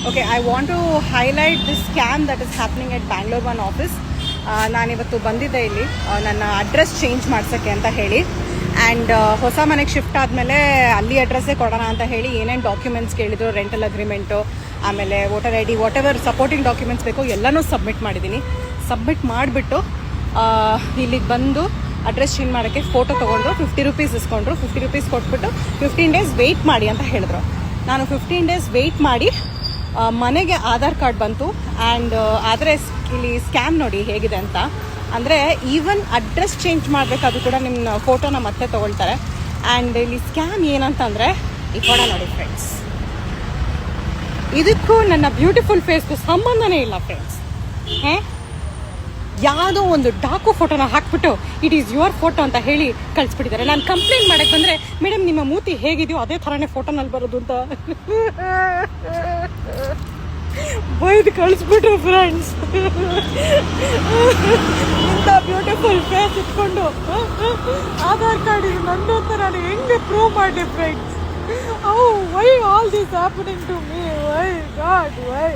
Okay, I want to highlight this scam that is happening at Bangalore one office. ನಾನಿವತ್ತು ಬಂದಿದ್ದೆ ಇಲ್ಲಿ ನನ್ನ address change ಮಾಡ್ಸೋಕ್ಕೆ ಅಂತ ಹೇಳಿ. ಆ್ಯಂಡ್ ಹೊಸ ಮನೆಗೆ ಶಿಫ್ಟ್ ಆದಮೇಲೆ ಅಲ್ಲಿ ಅಡ್ರೆಸ್ಸೇ ಕೊಡೋಣ ಅಂತ ಹೇಳಿ ಏನೇನು ಡಾಕ್ಯುಮೆಂಟ್ಸ್ ಕೇಳಿದ್ರು, ರೆಂಟಲ್ ಅಗ್ರಿಮೆಂಟು, ಆಮೇಲೆ voter ID, what ever supporting documents ಬೇಕೋ ಎಲ್ಲನೂ ಸಬ್ಮಿಟ್ ಮಾಡಿದ್ದೀನಿ. ಸಬ್ಮಿಟ್ ಮಾಡಿಬಿಟ್ಟು ಇಲ್ಲಿಗೆ ಬಂದು ಅಡ್ರೆಸ್ ಚೇಂಜ್ ಮಾಡೋಕ್ಕೆ ಫೋಟೋ ತೊಗೊಂಡ್ರು, 50 ರೂಪೀಸ್ ಇಸ್ಕೊಂಡ್ರು. 50 ರೂಪೀಸ್ ಕೊಟ್ಬಿಟ್ಟು 15 ಡೇಸ್ ವೆಯ್ಟ್ ಮಾಡಿ ಅಂತ ಹೇಳಿದ್ರು. ನಾನು 15 ಡೇಸ್ ವೆಯ್ಟ್ ಮಾಡಿ ಮನೆಗೆ ಆಧಾರ್ ಕಾರ್ಡ್ ಬಂತು. ಆ್ಯಂಡ್ ಆದರೆ ಇಲ್ಲಿ ಸ್ಕ್ಯಾಮ್ ನೋಡಿ ಹೇಗಿದೆ ಅಂತ. ಅಂದರೆ ಈವನ್ ಅಡ್ರೆಸ್ ಚೇಂಜ್ ಮಾಡಬೇಕಾದ್ರೂ ಕೂಡ ನಿಮ್ಮ ಫೋಟೋನ ಮತ್ತೆ ತೊಗೊಳ್ತಾರೆ. ಆ್ಯಂಡ್ ಇಲ್ಲಿ ಸ್ಕ್ಯಾಮ್ ಏನಂತಂದರೆ ಈ ಫೋಟೋ ನೋಡಿ ಫ್ರೆಂಡ್ಸ್, ಇದಕ್ಕೂ ನನ್ನ ಬ್ಯೂಟಿಫುಲ್ ಫೇಸ್ಗೂ ಸಂಬಂಧನೇ ಇಲ್ಲ ಫ್ರೆಂಡ್ಸ್. ಯಾವುದೋ ಒಂದು ಡಾಕು ಫೋಟೋನ ಹಾಕ್ಬಿಟ್ಟು ಇಟ್ ಈಸ್ ಯುವರ್ ಫೋಟೋ ಅಂತ ಹೇಳಿ ಕಳಿಸ್ಬಿಟ್ಟಿದ್ದಾರೆ. ನಾನು ಕಂಪ್ಲೇಂಟ್ ಮಾಡೋಕ್ಕೆ ಬಂದರೆ ಮೇಡಮ್ ನಿಮ್ಮ ಮೂತಿ ಹೇಗಿದೆಯೋ ಅದೇ ಥರನೇ ಫೋಟೋನಲ್ಲಿ ಬರೋದು ಅಂತ ಬೈದು ಕಳಿಸ್ಬಿಟ್ರು ಫ್ರೆಂಡ್ಸ್. ಇಂಥ ಬ್ಯೂಟಿಫುಲ್ ಫೇಸ್ ಇಟ್ಕೊಂಡು ಆಧಾರ್ ಕಾರ್ಡ್ ಇದು ನಂದು ಅಂತ ನಾನು ಹೆಂಗೆ ಪ್ರೂವ್ ಮಾಡಲಿ friends? Why all this happening to me? Why God Y?